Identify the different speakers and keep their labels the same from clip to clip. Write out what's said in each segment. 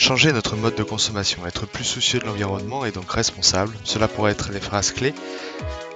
Speaker 1: Changer notre mode de consommation, être plus soucieux de l'environnement et donc responsable, cela pourrait être les phrases clés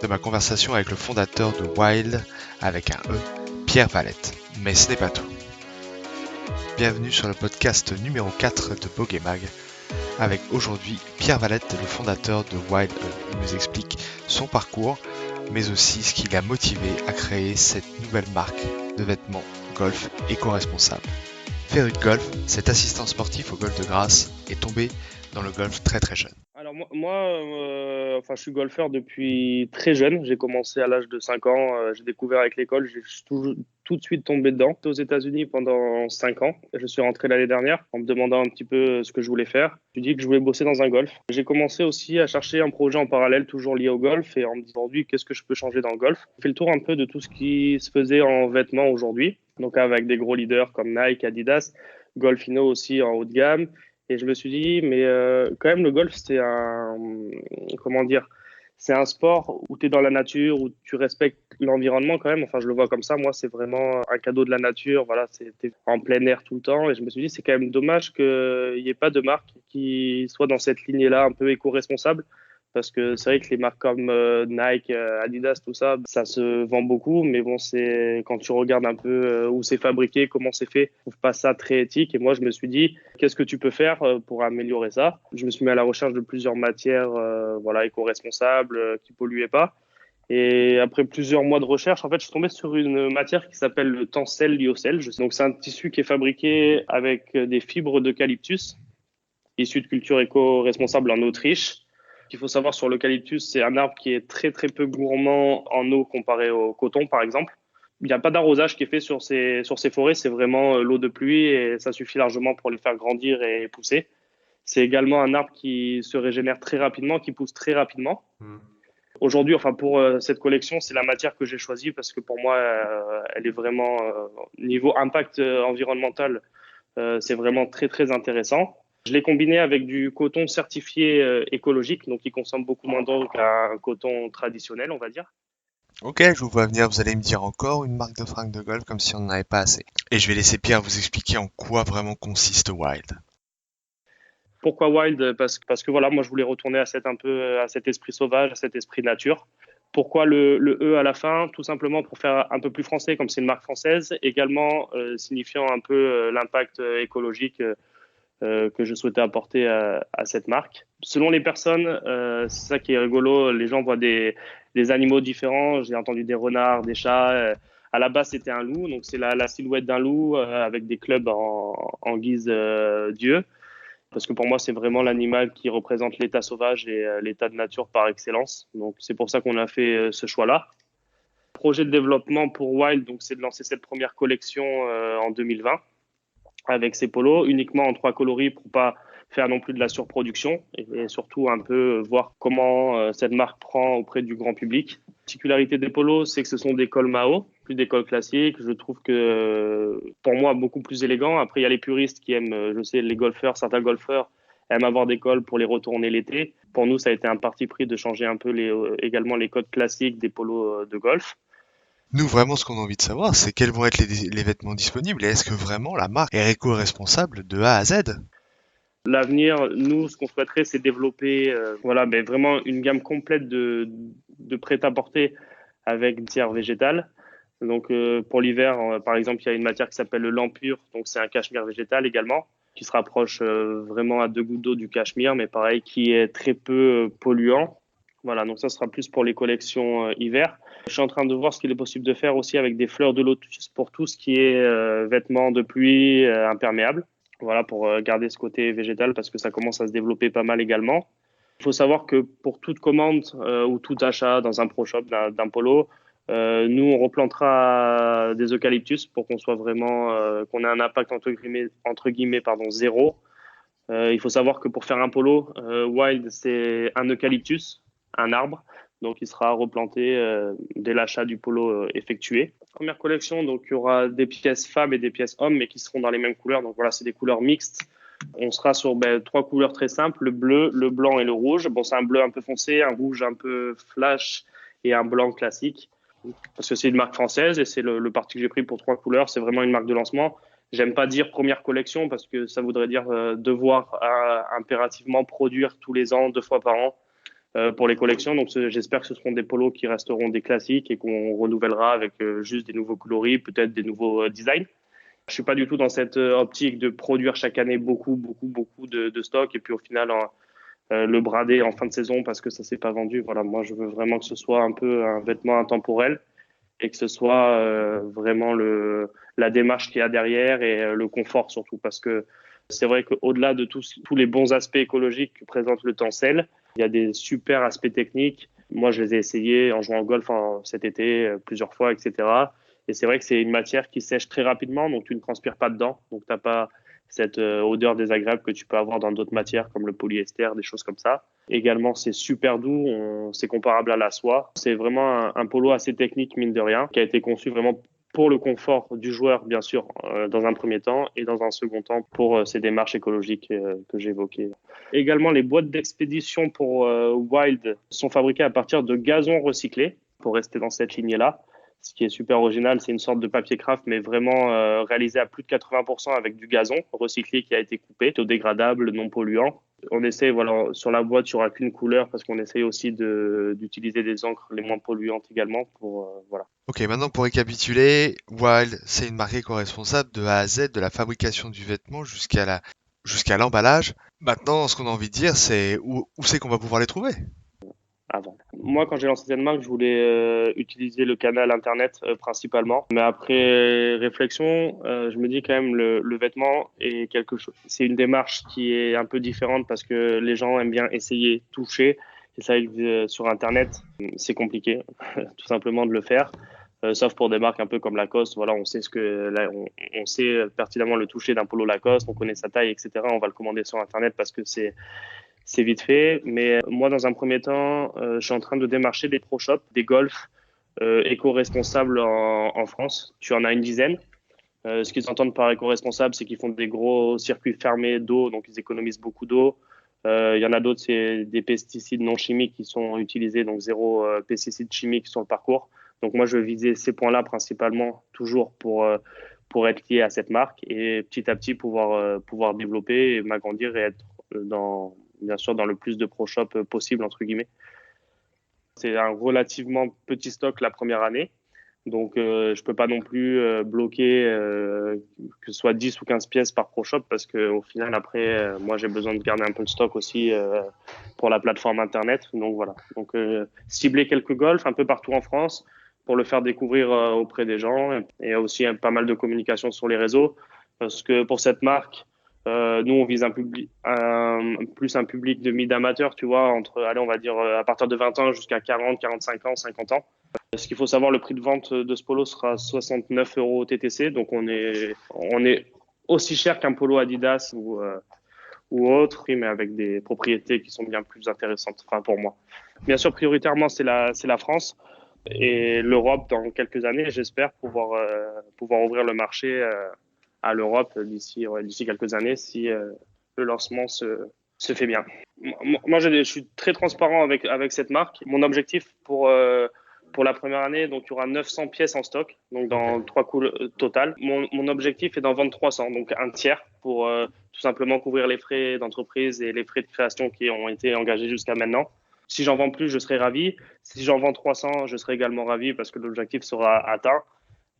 Speaker 1: de ma conversation avec le fondateur de Wild, avec un E, Pierre Valette. Mais ce n'est pas tout. Bienvenue sur le podcast numéro 4 de Bogemag, avec aujourd'hui Pierre Valette, le fondateur de Wild E. Il nous explique son parcours, mais aussi ce qui l'a motivé à créer cette nouvelle marque de vêtements golf éco-responsable. Féru de golf, cet assistant sportif au golf de Grasse est tombé dans le golf très jeune.
Speaker 2: Alors je suis golfeur depuis très jeune. J'ai commencé à l'âge de 5 ans. J'ai découvert avec l'école. J'ai tout de suite tombé dedans. J'étais aux États-Unis pendant 5 ans. Je suis rentré l'année dernière en me demandant un petit peu ce que je voulais faire. Je me suis dit que je voulais bosser dans un golf. J'ai commencé aussi à chercher un projet en parallèle toujours lié au golf et en me disant aujourd'hui qu'est-ce que je peux changer dans le golf. J'ai fait le tour un peu de tout ce qui se faisait en vêtements aujourd'hui. Donc avec des gros leaders comme Nike, Adidas, Golfino aussi en haut de gamme. Et je me suis dit, mais quand même, le golf, c'est c'est un sport où tu es dans la nature, où tu respectes l'environnement quand même. Enfin, je le vois comme ça. Moi, c'est vraiment un cadeau de la nature. Voilà, t'es en plein air tout le temps. Et je me suis dit, c'est quand même dommage qu'il n'y ait pas de marque qui soit dans cette lignée-là, un peu éco-responsable. Parce que c'est vrai que les marques comme Nike, Adidas, tout ça, ça se vend beaucoup. Mais bon, c'est quand tu regardes un peu où c'est fabriqué, comment c'est fait, je trouve pas ça très éthique. Et moi, je me suis dit, qu'est-ce que tu peux faire pour améliorer ça? Je me suis mis à la recherche de plusieurs matières éco-responsables, qui polluaient pas. Et après plusieurs mois de recherche, en fait, je suis tombé sur une matière qui s'appelle le tencel lyocell. Donc, c'est un tissu qui est fabriqué avec des fibres d'eucalyptus, issues de culture éco-responsable en Autriche. Ce qu'il faut savoir sur l'eucalyptus, c'est un arbre qui est très peu gourmand en eau comparé au coton, par exemple. Il n'y a pas d'arrosage qui est fait sur ces forêts, c'est vraiment l'eau de pluie et ça suffit largement pour les faire grandir et pousser. C'est également un arbre qui se régénère très rapidement, qui pousse très rapidement. Aujourd'hui, pour cette collection, c'est la matière que j'ai choisie parce que pour moi, elle est vraiment, niveau impact environnemental, c'est vraiment très intéressant. Je l'ai combiné avec du coton certifié écologique, donc qui consomme beaucoup moins d'eau qu'un coton traditionnel, on va dire.
Speaker 1: Ok, je vous vois venir, vous allez me dire encore une marque de fringues de golf comme si on n'en avait pas assez. Et je vais laisser Pierre vous expliquer en quoi vraiment consiste Wild.
Speaker 2: Pourquoi Wild? Parce que voilà, moi je voulais retourner à cet esprit sauvage, à cet esprit nature. Pourquoi le E à la fin? Tout simplement pour faire un peu plus français, comme c'est une marque française, également signifiant un peu l'impact écologique que je souhaitais apporter à cette marque. Selon les personnes, c'est ça qui est rigolo, les gens voient des animaux différents. J'ai entendu des renards, des chats. À la base, c'était un loup, donc c'est la silhouette d'un loup avec des clubs en guise d'yeux. Parce que pour moi, c'est vraiment l'animal qui représente l'état sauvage et l'état de nature par excellence. Donc c'est pour ça qu'on a fait ce choix-là. Projet de développement pour Wild, donc c'est de lancer cette première collection en 2020 avec ces polos, uniquement en 3 coloris pour pas faire non plus de la surproduction et surtout un peu voir comment cette marque prend auprès du grand public. La particularité des polos, c'est que ce sont des cols Mao, plus des cols classiques. Je trouve que pour moi beaucoup plus élégant. Après, il y a les puristes qui aiment, je sais, les golfeurs, certains golfeurs aiment avoir des cols pour les retourner l'été. Pour nous, ça a été un parti pris de changer un peu également les codes classiques des polos de golf.
Speaker 1: Nous, vraiment, ce qu'on a envie de savoir, c'est quels vont être les vêtements disponibles et est-ce que vraiment la marque est éco-responsable de A à Z?
Speaker 2: L'avenir, nous, ce qu'on souhaiterait, c'est développer vraiment une gamme complète de prêt-à-porter avec matière végétale. Donc pour l'hiver, par exemple, il y a une matière qui s'appelle le lampure, donc c'est un cachemire végétal également, qui se rapproche vraiment à 2 gouttes d'eau du cachemire, mais pareil, qui est très peu polluant. Voilà, donc ça sera plus pour les collections hiver. Je suis en train de voir ce qu'il est possible de faire aussi avec des fleurs de lotus pour tout ce qui est vêtements de pluie imperméables. Voilà, pour garder ce côté végétal parce que ça commence à se développer pas mal également. Il faut savoir que pour toute commande ou tout achat dans un pro shop d'un polo, nous on replantera des eucalyptus pour qu'on soit vraiment qu'on ait un impact entre guillemets zéro. Il faut savoir que pour faire un polo, Wild c'est un eucalyptus, un arbre, donc il sera replanté dès l'achat du polo effectué. Première collection, donc il y aura des pièces femmes et des pièces hommes, mais qui seront dans les mêmes couleurs. Donc voilà, c'est des couleurs mixtes. On sera sur 3 couleurs très simples, le bleu, le blanc et le rouge. Bon, c'est un bleu un peu foncé, un rouge un peu flash et un blanc classique. Parce que c'est une marque française et c'est le parti que j'ai pris pour 3 couleurs. C'est vraiment une marque de lancement. J'aime pas dire première collection parce que ça voudrait dire devoir impérativement produire tous les ans, 2 fois par an, pour les collections. Donc j'espère que ce seront des polos qui resteront des classiques et qu'on renouvellera avec juste des nouveaux coloris, peut-être des nouveaux designs. Je suis pas du tout dans cette optique de produire chaque année beaucoup de stock et puis au final le brader en fin de saison parce que ça s'est pas vendu. Voilà, moi je veux vraiment que ce soit un peu un vêtement intemporel et que ce soit vraiment la démarche qu'il y a derrière et le confort surtout parce que c'est vrai qu'au-delà de tous les bons aspects écologiques que présente le Tencel, il y a des super aspects techniques. Moi, je les ai essayés en jouant au golf cet été plusieurs fois, etc. Et c'est vrai que c'est une matière qui sèche très rapidement, donc tu ne transpires pas dedans. Donc, tu n'as pas cette odeur désagréable que tu peux avoir dans d'autres matières comme le polyester, des choses comme ça. Également, c'est super doux, c'est comparable à la soie. C'est vraiment un polo assez technique, mine de rien, qui a été conçu vraiment pour le confort du joueur, bien sûr, dans un premier temps, et dans un second temps pour ces démarches écologiques que j'évoquais. Également, les boîtes d'expédition pour Wild sont fabriquées à partir de gazon recyclé, pour rester dans cette lignée-là. Ce qui est super original, c'est une sorte de papier craft, mais vraiment réalisé à plus de 80% avec du gazon recyclé qui a été coupé, biodégradable, non polluant. On essaie, voilà, sur la boîte, il n'y aura qu'une couleur parce qu'on essaye aussi d'utiliser des encres les moins polluantes également pour, voilà.
Speaker 1: Ok, maintenant pour récapituler, Wild, c'est une marque éco-responsable de A à Z, de la fabrication du vêtement jusqu'à l'emballage. Maintenant, ce qu'on a envie de dire, c'est où c'est qu'on va pouvoir les trouver?
Speaker 2: Avant. Moi, quand j'ai lancé cette marque, je voulais utiliser le canal Internet principalement. Mais après réflexion, je me dis quand même le vêtement est quelque chose. C'est une démarche qui est un peu différente parce que les gens aiment bien essayer, toucher. Et ça, sur Internet, c'est compliqué, tout simplement de le faire. Sauf pour des marques un peu comme Lacoste, voilà, on sait là, on sait pertinemment le toucher d'un polo Lacoste, on connaît sa taille, etc. On va le commander sur Internet parce que c'est vite fait, mais moi, dans un premier temps, je suis en train de démarcher des pro shops, des golfs éco-responsables en France. Tu en as une dizaine. Ce qu'ils entendent par éco-responsable, c'est qu'ils font des gros circuits fermés d'eau, donc ils économisent beaucoup d'eau. Il y en a d'autres, c'est des pesticides non chimiques qui sont utilisés, donc zéro pesticides chimiques sur le parcours. Donc moi, je vais viser ces points-là principalement, toujours pour être lié à cette marque et petit à petit pouvoir développer et m'agrandir et être bien sûr dans le plus de pro shop possible, entre guillemets. C'est un relativement petit stock la première année. Donc, je peux pas non plus bloquer que ce soit 10 ou 15 pièces par pro shop parce que au final, après, moi, j'ai besoin de garder un peu de stock aussi pour la plateforme Internet. Donc, voilà. Donc, cibler quelques golfs un peu partout en France pour le faire découvrir auprès des gens et aussi pas mal de communication sur les réseaux parce que pour cette marque, nous, on vise plus un public d'amateurs, tu vois, allez, on va dire à partir de 20 ans jusqu'à 40, 45 ans, 50 ans. Ce qu'il faut savoir, le prix de vente de ce polo sera 69 euros TTC, donc on est aussi cher qu'un polo Adidas ou autre, mais avec des propriétés qui sont bien plus intéressantes, enfin pour moi. Bien sûr, prioritairement, c'est la France et l'Europe dans quelques années. J'espère pouvoir ouvrir le marché à l'Europe d'ici quelques années si le lancement se fait bien. Moi, je suis très transparent avec cette marque. Mon objectif pour la première année, donc il y aura 900 pièces en stock, donc dans 3 coups total. Mon objectif est d'en vendre 300, donc un tiers pour tout simplement couvrir les frais d'entreprise et les frais de création qui ont été engagés jusqu'à maintenant. Si j'en vends plus, je serai ravi. Si j'en vends 300, je serai également ravi parce que l'objectif sera atteint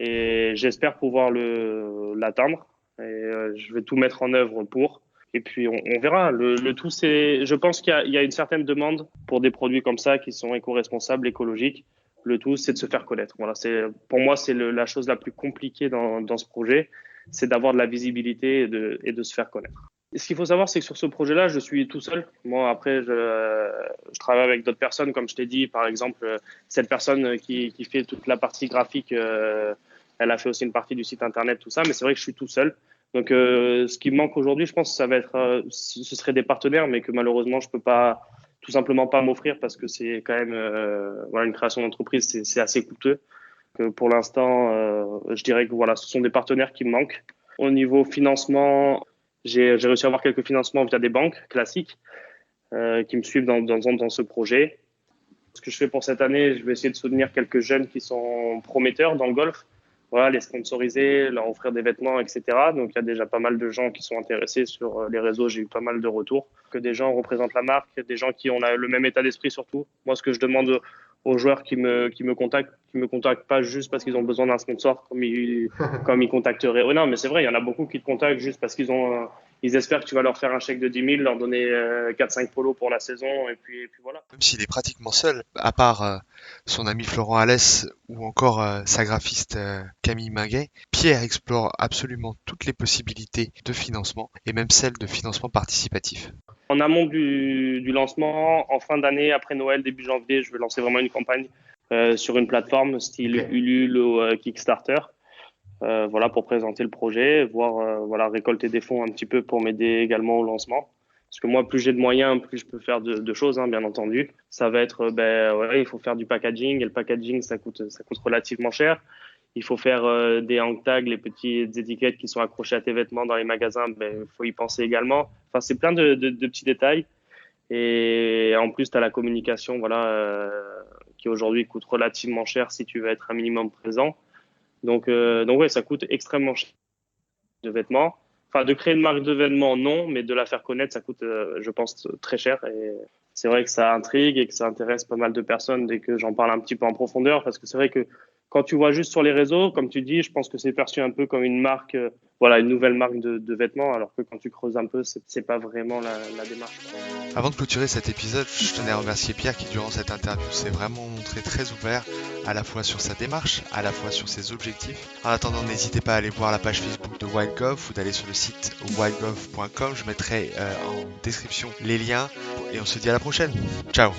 Speaker 2: et j'espère pouvoir l'atteindre. Et je vais tout mettre en œuvre pour. Et puis on verra. Le tout, je pense qu'il y a une certaine demande pour des produits comme ça qui sont éco-responsables, écologiques. Le tout, c'est de se faire connaître. Voilà, pour moi, c'est la chose la plus compliquée dans ce projet, c'est d'avoir de la visibilité et de se faire connaître. Et ce qu'il faut savoir, c'est que sur ce projet-là, je suis tout seul. Moi, après, je travaille avec d'autres personnes, comme je t'ai dit, par exemple, cette personne qui fait toute la partie graphique, elle a fait aussi une partie du site internet, tout ça, mais c'est vrai que je suis tout seul. Donc, ce qui me manque aujourd'hui, je pense que ça va être, ce serait des partenaires, mais que malheureusement, je peux pas, tout simplement pas m'offrir parce que c'est quand même, voilà, une création d'entreprise, c'est assez coûteux. Que pour l'instant, je dirais que voilà, ce sont des partenaires qui me manquent. Au niveau financement, j'ai réussi à avoir quelques financements via des banques classiques qui me suivent dans ce projet. Ce que je fais pour cette année, je vais essayer de soutenir quelques jeunes qui sont prometteurs dans le golf. voilà, les sponsoriser, leur offrir des vêtements, etc. Donc il y a déjà pas mal de gens qui sont intéressés sur les réseaux. J'ai eu pas mal de retours. Que des gens représentent la marque, des gens qui ont le même état d'esprit surtout. Moi, ce que je demande aux joueurs qui me contactent pas juste parce qu'ils ont besoin d'un sponsor comme ils contacteraient. Oh non, mais c'est vrai, il y en a beaucoup qui te contactent juste parce ils espèrent que tu vas leur faire un chèque de 10 000, leur donner 4-5 polos pour la saison, et puis voilà.
Speaker 1: Même s'il est pratiquement seul, à part son ami Florent Alès ou encore sa graphiste Camille Minguet, Pierre explore absolument toutes les possibilités de financement et même celles de financement participatif.
Speaker 2: En amont du lancement, en fin d'année, après Noël, début janvier, je vais lancer vraiment une campagne sur une plateforme style
Speaker 3: Ok.
Speaker 2: Ulule ou Kickstarter. Voilà, pour présenter le projet, voir, voilà, récolter des fonds un petit peu pour m'aider également au lancement. Parce que moi, plus j'ai de moyens, plus je peux faire de choses, hein, bien entendu. Ça va être, ouais, il faut faire du packaging, et le packaging, ça coûte relativement cher. Il faut faire des hang tags, les petites étiquettes qui sont accrochées à tes vêtements dans les magasins, il faut y penser également. Enfin, c'est plein de petits détails. Et en plus, tu as la communication, voilà, qui aujourd'hui coûte relativement cher si tu veux être un minimum présent. Donc ouais, ça coûte extrêmement cher de vêtements. Enfin, de créer une marque de vêtements, non, mais de la faire connaître, ça coûte, je pense, très cher. Et c'est vrai que ça intrigue et que ça intéresse pas mal de personnes dès que j'en parle un petit peu en profondeur, parce que c'est vrai que quand tu vois juste sur les réseaux, comme tu dis, je pense que c'est perçu un peu comme une marque, voilà, une nouvelle marque de vêtements, alors que quand tu creuses un peu, c'est pas vraiment la démarche.
Speaker 1: Avant de clôturer cet épisode, je tenais à remercier Pierre qui, durant cette interview, s'est vraiment montré très ouvert à la fois sur sa démarche, à la fois sur ses objectifs. En attendant, n'hésitez pas à aller voir la page Facebook de WildGov ou d'aller sur le site wildgov.com. Je mettrai en description les liens et on se dit à la prochaine. Ciao!